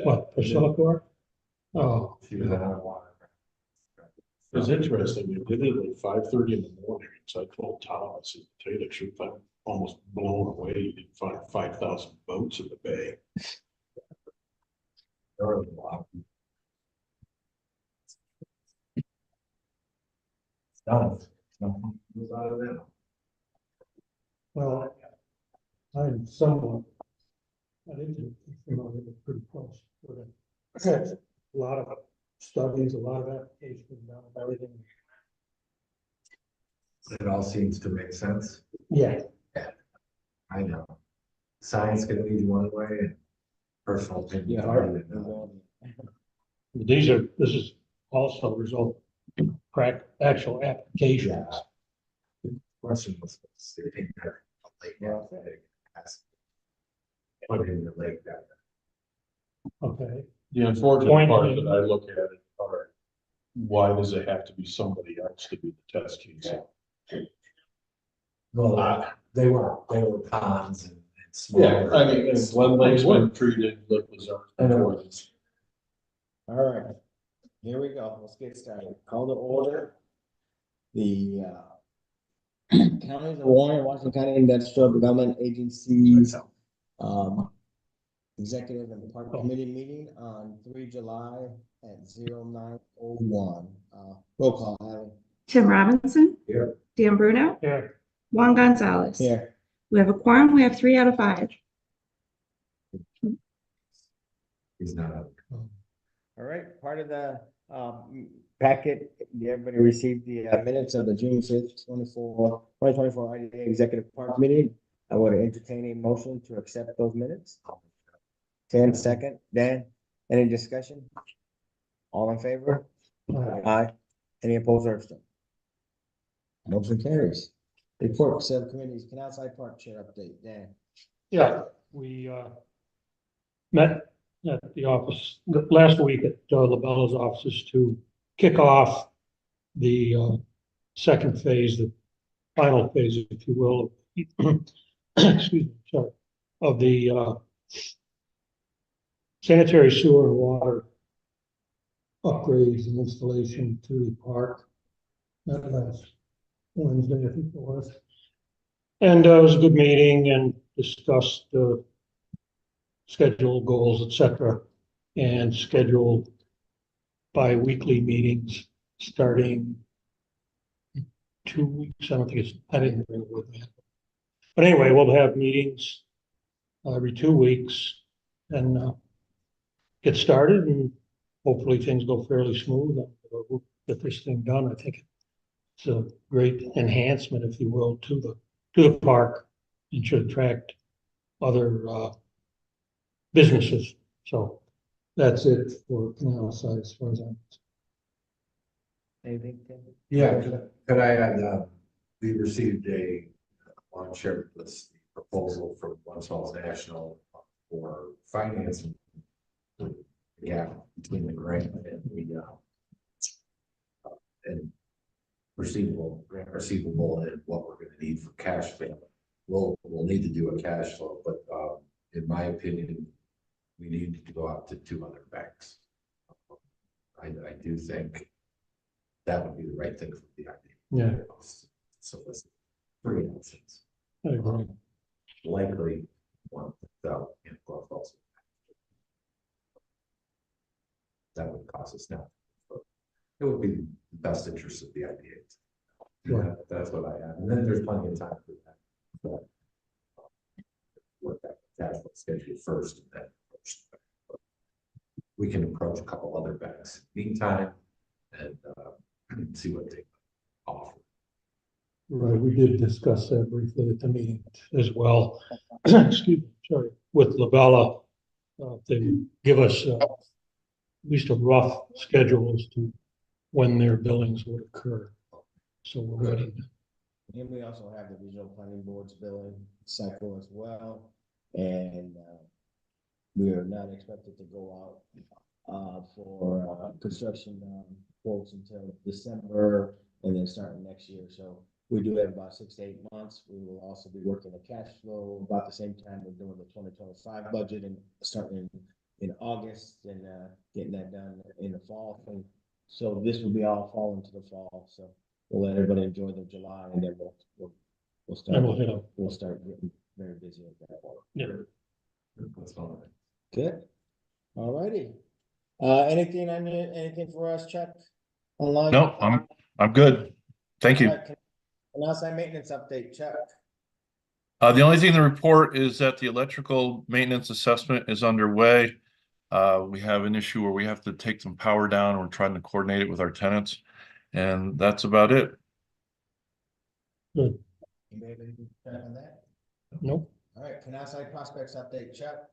What, Priscilla Court? Oh, She was out of water. It was interesting, they did it at 5:30 in the morning, so I told Tom, I said, tell you the truth, I'm almost blown away, you didn't find 5,000 boats in the bay. Early walk. It's done. Nothing was out of there. well, I'm somewhat, I didn't, familiar with pretty close. With it. A lot of studies, a lot of applications, done, everything. It all seems to make sense. Yeah, I know. Science can lead you one way and personal opinion. this is also a result of actual applications. Question was, they think they're a lake now, they ask. Put in the lake that. Okay, The unfortunate Point part being- that I look at it are, why does it have to be somebody else to be the test case? Well, they were ponds and small. Yeah, I mean, and Glen Lake's been treated, Lake Lizard I know. before this. All right, here we go. Let's get started. Call to order. The counties of Warren, Washington County Industrial Development Agencies, Executive and Park Committee meeting on 3 July at 09:01. Roll call, Ally. Tim Robinson. Here. Dan Bruno. yeah, Juan Gonzalez. Here. We have a quorum. We have 3 out of 5. He's not up. All right, part of the packet, everybody received the minutes of the June 5th, 2024 IDA Executive Park Meeting. I would entertain a motion to accept those minutes. 10 second, Dan, any discussion? All in favor? Aye. Any opposed or abstained? Motion carries. Report subcommittees, Canal Side Park Chair update, Dan. yeah, we, met at the office last week at LaBella's offices to kick off the, second phase, the final phase, if you will, excuse me, sorry, of the, sanitary sewer and water upgrades and installation to the park. That last Wednesday, I think it was. And it was a good meeting and discussed schedule goals, et cetera, and scheduled bi-weekly meetings starting 2 weeks. I don't think it's, I didn't agree with that. But anyway, we'll have meetings every 2 weeks and get started, and hopefully things go fairly smooth and we'll get this thing done. I think it's a great enhancement, if you will, to the park and should attract other businesses. So that's it for Canal Side as far as I'm. Anything, Tim? Yeah, could I add, we received a lawn share list proposal from One Falls National for financing. Yeah, between the grant and the and grant receivable and what we're gonna need for cash flow. We'll need to do a cash flow, but in my opinion, we need to go out to 2 other banks. I do think that would be the right thing for the idea. Yeah. So let's 3 options. I agree. Likely one without Glove Falls. That would cost us now. But it would be the best interest of the idea. Right. That's what I have. And then there's plenty of time for that. But work that cash flow schedule first and then approach the bank. But we can approach a couple other banks meantime and see what they offer. Right, we did discuss that briefly at the meeting as well. Excuse me, sorry, with Labella. They would give us at least a rough schedule as to when their billings would occur. So we're ready. And we also have the regional planning board's billing cycle as well. And we are not expected to go out for construction quotes until December and then starting next year. So We do have about 6 to 8 months. We will also be working the cash flow about the same time we're doing the 2025 budget and starting in August and getting that done in the fall. So this will be all fall into the fall. So we'll let everybody enjoy their July and then we'll start. And we'll hit up. We'll start getting very busy at that point. Yeah. That's all. Good. All righty. Anything for us, Chuck? Online? No, I'm good. Thank you. And outside maintenance update, Chuck. The only thing to report is that the electrical maintenance assessment is underway. We have an issue where we have to take some power down. We're trying to coordinate it with our tenants, and that's about it. Good. Anybody have anything to check on that? Nope. All right, Canal Prospects update, Chuck.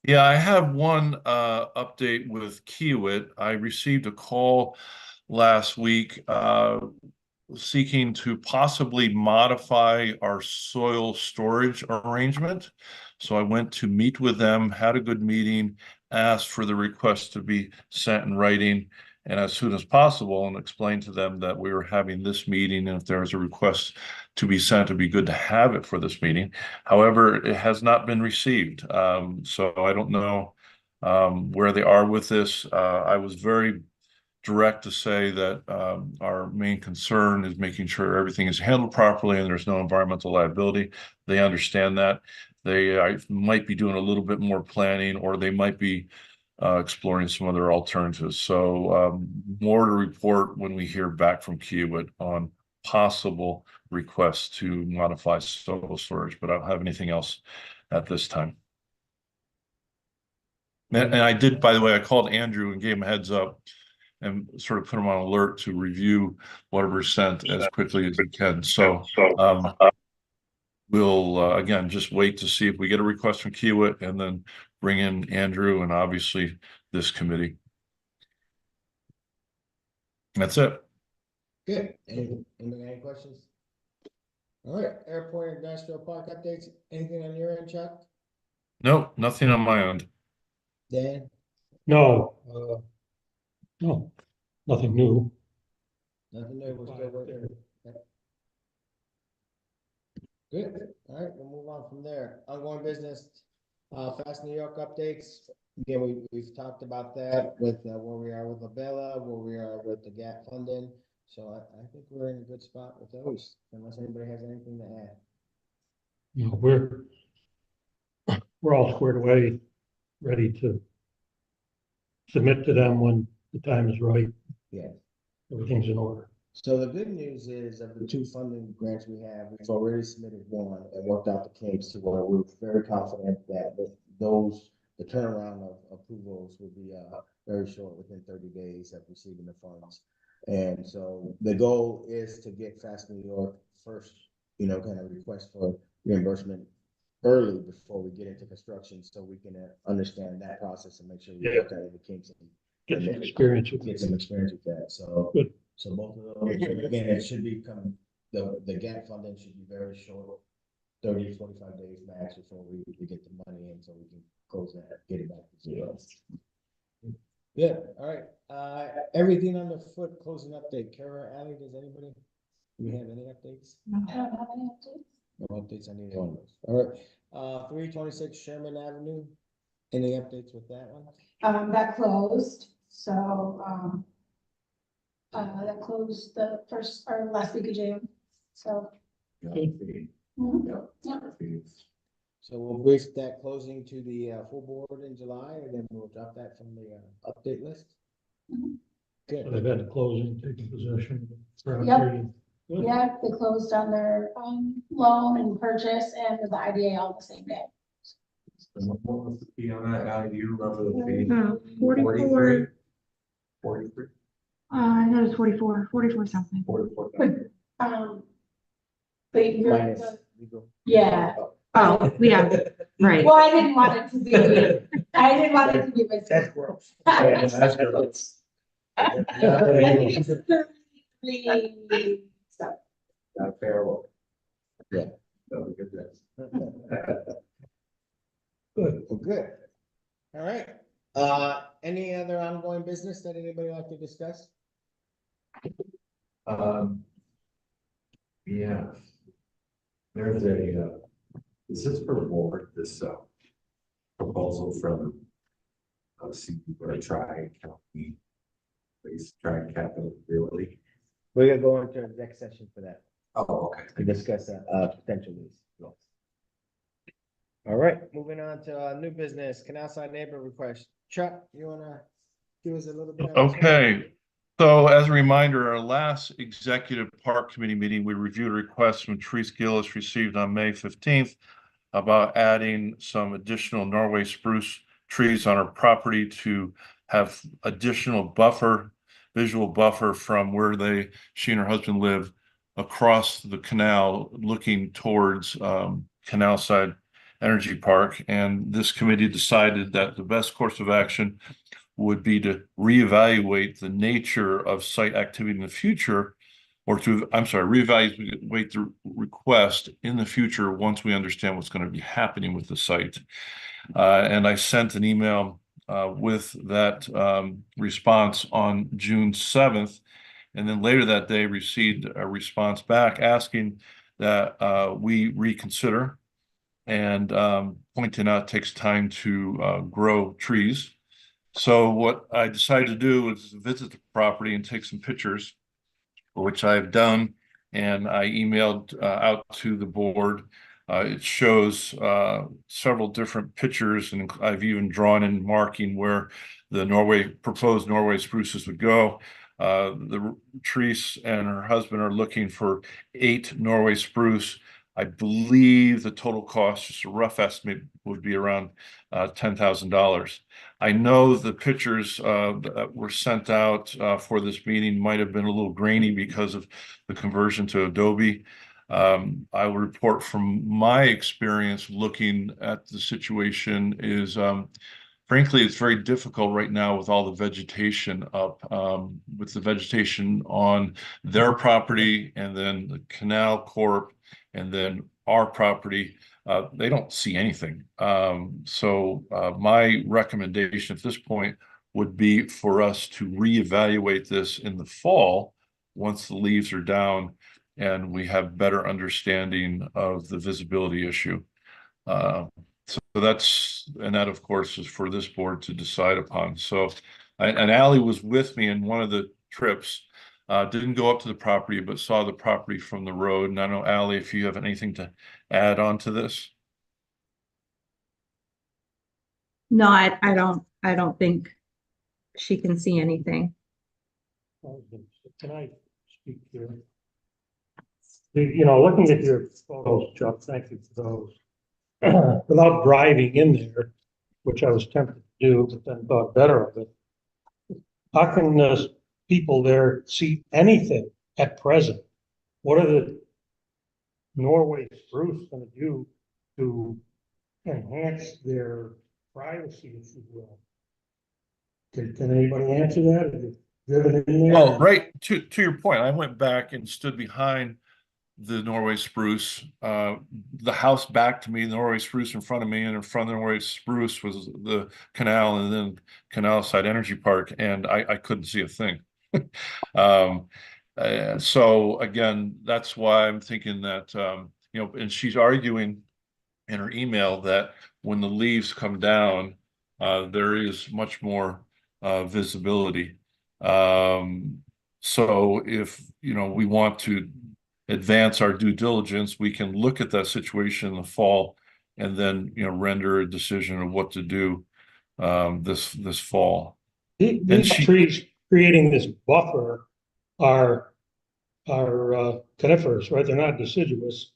Yeah, I have one update with Kiewit. I received a call last week seeking to possibly modify our soil storage arrangement. So I went to meet with them, had a good meeting, asked for the request to be sent in writing and as soon as possible, and explained to them that we were having this meeting, and if there was a request to be sent, it'd be good to have it for this meeting. However, it has not been received. So I don't know where they are with this. I was very direct to say that our main concern is making sure everything is handled properly and there's no environmental liability. They understand that. They might be doing a little bit more planning, or they might be exploring some other alternatives. So more to report when we hear back from Kiewit on possible requests to modify soil storage, but I don't have anything else at this time. And I did, by the way, I called Andrew and gave him a heads up and sort of put him on alert to review whatever's sent as quickly as he can. So we'll again just wait to see if we get a request from Kiewit, and then bring in Andrew and obviously this committee. That's it. Good. Any questions? All right, airport industrial park updates. Anything on your end, Chuck? Nope, nothing on my end. Dan? No, no, nothing new. Nothing new. We're still waiting. Good. All right, we'll move on from there. Ongoing business, Fast New York updates. Again, we've talked about that with where we are with Labella, where we are with the gap funding. So I think we're in a good spot with those, unless anybody has anything to add. You know, we're all squared away, ready to submit to them when the time is right. Yeah. Everything's in order. So the good news is of the 2 funding grants we have, we've already submitted one and worked out the kinks to where we're very confident that with those, the turnaround of approvals will be very short, within 30 days of receiving the funds. And so the goal is to get Fast New York first, kind of request for reimbursement early before we get into construction, so we can understand that process and make sure we work out the kinks and Get some experience with get it. some experience with that. So Good. so both of those, again, it should become, the gap funding should be very short, 30 to 45 days max before we get the money in, so we can close that, get it back to zero. Good, all right, everything on the foot, closing update. Kara, Ali, do we have any updates? I don't have any updates. No updates on either one of those. All right, 326 Sherman Avenue, any updates with that one? That closed, so, that closed the first or last week of June, so. mhm, yeah. So we'll brief that closing to the full board in July, and then we'll drop that from the update list. Mhm. So Good. they've had closing, taking possession. Yep. Yeah, they closed on their, loan and purchase and the IDA all the same day. What was the fee on that now? Do you remember the fee? 44, 43? I thought it was 44 something. 44. But you're, Minus legal. yeah, Oh, yeah, right. well, I didn't want it to be, That's gross. Yeah, that's good. So, Not terrible. Yeah. That was a good guess. Good. Well, good. All right. Any other ongoing business that anybody like to discuss? Yeah. There's is this for the board, this, proposal from, or Tri-County, Tri-Capital Realty? We're gonna go into exec session for that, Oh, okay. to discuss, potential lease. All right, moving on to, new business, canal side neighbor request. Chuck, you wanna give us a little bit? on this one? Okay, so as a reminder, our last executive park committee meeting, we reviewed a request from Therese Gillis received on May 15th about adding some additional Norway spruce trees on our property to have additional buffer, visual buffer from where she and her husband live across the canal, looking towards Canal Side Energy Park. And this committee decided that the best course of action would be to reevaluate the nature of site activity in the future, or reevaluate the request in the future once we understand what's going to be happening with the site. And I sent an email with that response on June 7th. And then later that day received a response back asking that we reconsider, and pointing out it takes time to grow trees. So what I decided to do was visit the property and take some pictures, which I've done, and I emailed out to the board. It shows several different pictures, and I've even drawn in marking where the proposed Norway spruces would go. The Therese and her husband are looking for 8 Norway spruce. I believe the total cost, just a rough estimate, would be around $10,000. I know the pictures that were sent out for this meeting might have been a little grainy because of the conversion to Adobe. I will report from my experience looking at the situation is, frankly, it's very difficult right now with all the vegetation up, with the vegetation on their property and then the Canal Corp and then our property. They don't see anything. So my recommendation at this point would be for us to reevaluate this in the fall once the leaves are down and we have better understanding of the visibility issue. So that of course is for this board to decide upon. So, and Ally was with me in one of the trips. Didn't go up to the property, but saw the property from the road. And I don't know, Ally, if you have anything to add on to this. No, I don't think she can see anything. Can I speak here? You know, looking at your photos, Chuck, thank you for those. Without driving in there, which I was tempted to do, but then thought better of it. How can the people there see anything at present? What are the Norway spruce going to do to enhance their privacy, if you will? Can anybody answer that? Have you driven in there? Well, right to your point, I went back and stood behind the Norway spruce. The house back to me, the Norway spruce in front of me, and in front of the Norway spruce was the canal, and then Canal Side Energy Park, and I couldn't see a thing. So again, that's why I'm thinking that you know, and she's arguing in her email that when the leaves come down, there is much more visibility. So if, you know, we want to advance our due diligence, we can look at that situation in the fall and then, you know, render a decision of what to do this fall. These trees creating this buffer are coniferous, right? They're not deciduous.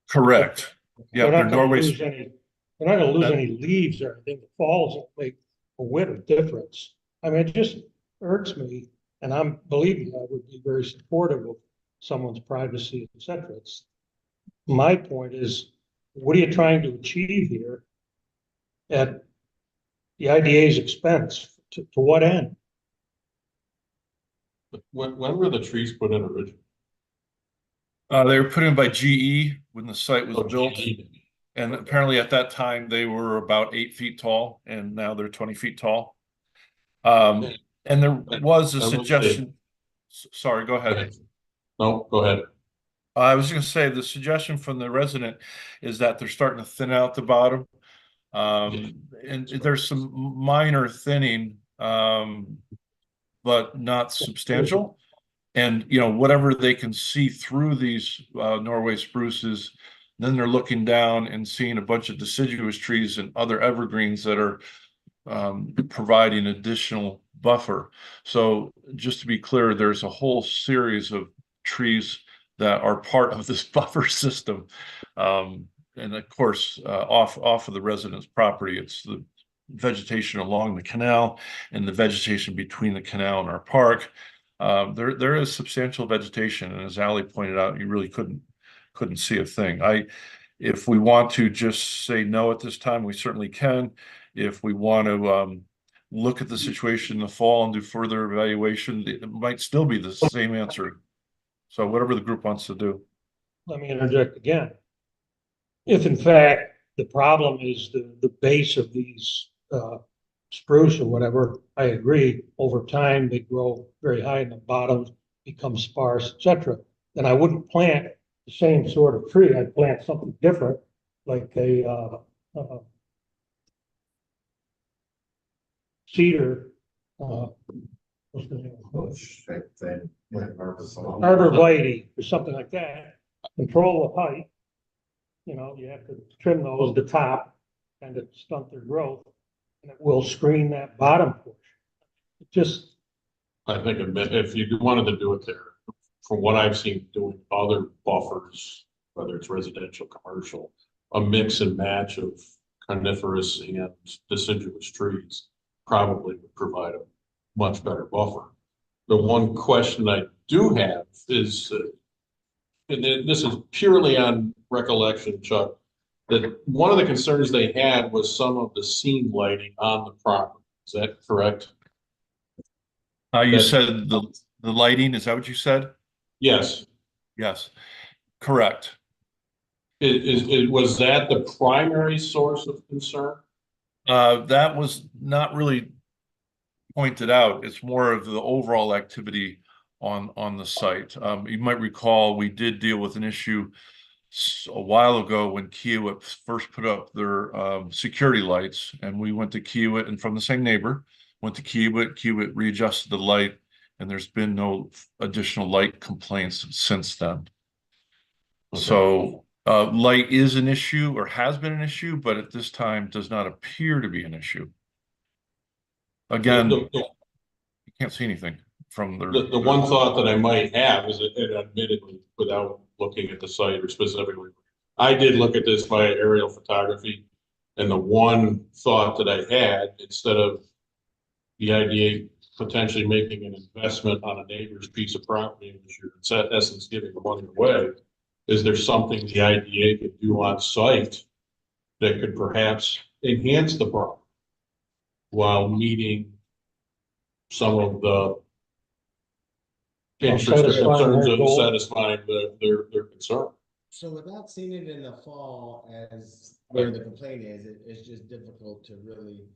Correct. Yeah, They're they're not gonna Norway. lose any, they're not gonna lose any leaves or anything. The falls will make a whit of difference. I mean, it just irks me, and believe me, I would be very supportive of someone's privacy, et cetera. My point is, what are you trying to achieve here at the IDA's expense? To what end? When were the trees put in originally? They were put in by GE when the site was built. GE. And apparently at that time, they were about 8 feet tall, and now they're 20 feet tall. And there was a I will say- suggestion. Sorry, go ahead. No, go ahead. I was gonna say, the suggestion from the resident is that they're starting to thin out the bottom. And there's some minor thinning, but not substantial. And, whatever they can see through these, Norway spruces, then they're looking down and seeing a bunch of deciduous trees and other evergreens that are, providing additional buffer. So just to be clear, there's a whole series of trees that are part of this buffer system. And of course, off of the residence property, it's the vegetation along the canal and the vegetation between the canal and our park. There is substantial vegetation, and as Ali pointed out, you really couldn't see a thing. If we want to just say no at this time, we certainly can. If we want to look at the situation in the fall and do further evaluation, it might still be the same answer. So whatever the group wants to do. Let me interject again. If in fact the problem is the base of these spruce or whatever, I agree, over time they grow very high and the bottoms become sparse, etc. Then I wouldn't plant the same sort of tree. I'd plant something different, like a cedar, what's the name of it? Same thing. Arborvitae or something like that. Control the height. You have to trim those, the top, kind of stunt their growth, and it will screen that bottom portion. It just, I think if you wanted to do it there, from what I've seen doing other buffers, whether it's residential, commercial, a mix and match of coniferous and deciduous trees probably would provide a much better buffer. The one question I do have is, and this is purely on recollection, Chuck, that one of the concerns they had was some of the scene lighting on the property. Is that correct? You said the lighting, is that what you said? Yes. Yes, correct. Was that the primary source of concern? That was not really pointed out. It's more of the overall activity on the site. You might recall we did deal with an issue a while ago when Kiewit first put up their security lights, and we went to Kiewit, and from the same neighbor, went to Kiewit readjusted the light, and there's been no additional light complaints since then. Okay. So light is an issue or has been an issue, but at this time does not appear to be an issue. Again, you can't see anything from the one thought that I might have is that, and admittedly, without looking at the site or specifically, I did look at this via aerial photography, and the one thought that I had, instead of the IDA potentially making an investment on a neighbor's piece of property, which you're in essence giving the money away, is there something the IDA could do on site that could perhaps enhance the property while meeting some of the interest or concerns of satisfying their concern? So without seeing it in the fall, as where the complaint is, it's just difficult to really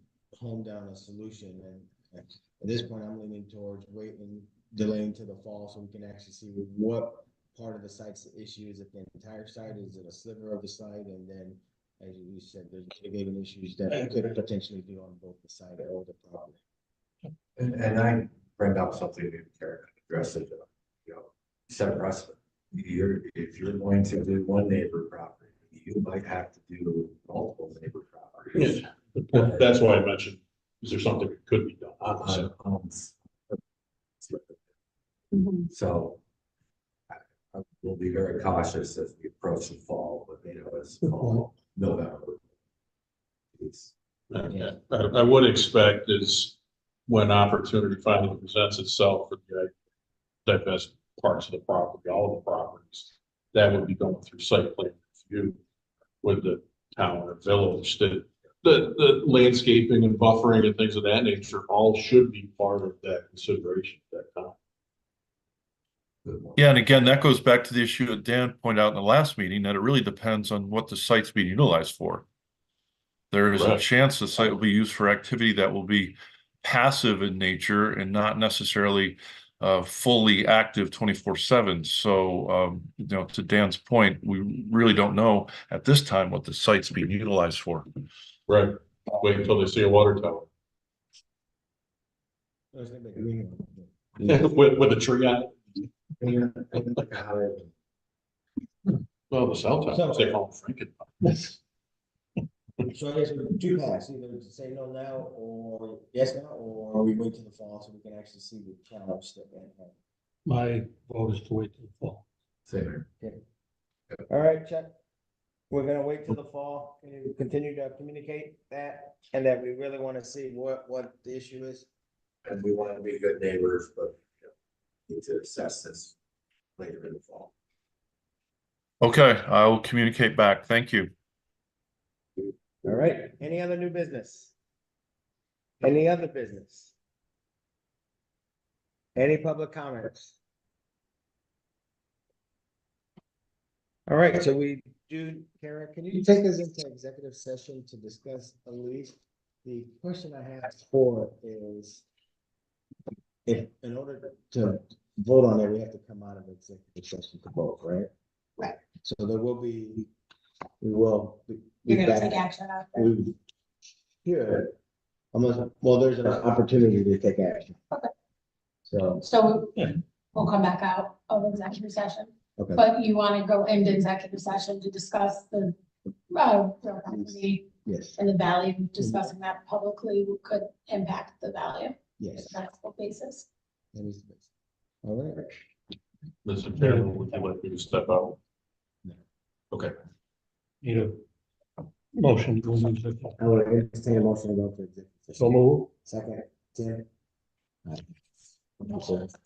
hone down a solution. And at this point, I'm leaning towards waiting, delaying to the fall so we can actually see what part of the site's the issue. Is it the entire site? Is it a sliver of the site? And then, as you said, there's mitigating issues that we could potentially do on both the site or the property. And I bring up something that Karen addressed it, set precedent. If you're going to do one neighbor property, you might have to do multiple neighbor properties. Yeah. That's why I mentioned, is there something that could be done? So I will be very cautious as we approach the fall, but it's fall, November. I would expect is when opportunity finally presents itself for the divest parts of the property, all of the properties, that would be going through site plan review with the town or village. The landscaping and buffering and things of that nature all should be part of that consideration at that time. Yeah, and again, that goes back to the issue that Dan pointed out in the last meeting, that it really depends on what the site's being utilized for. There is a chance the site will be used for activity that will be passive in nature and not necessarily fully active 24/7. So, to Dan's point, we really don't know at this time what the site's being utilized for. Right, wait until they see a water tower with a tree on it. Well, the cell towers, they call them Franken. So I guess we do pass, either to say no now, or yes now, or we wait till the fall so we can actually see the challenge that they have. My vote is to wait till the fall. Same. All right, Chuck. We're gonna wait till the fall, and you continue to communicate that, and that we really wanna see what the issue is. And we want to be good neighbors, but need to assess this later in the fall. Okay, I will communicate back. Thank you. All right, any other new business? Any other business? Any public comments? All right, so we do, Kara, can you take us into executive session to discuss a lease? The question I have for is, if, in order to vote on it, we have to come out of executive session to vote, right? Right. So there will be, we will. be You're gonna back. take action after. We should, unless, well, there's an opportunity to take action. Okay. So, So Yeah. we'll come back out of executive session, okay, but you want to go into executive session to discuss the real property yes, and the value, discussing that publicly could impact the value. yes. That's the basis. That is the best. All right, Mr. Chairman, would you like me to step out? No. Okay, Need a motion to go into executive. I will entertain a motion to go to executive So session. move. Second, Tim. All right.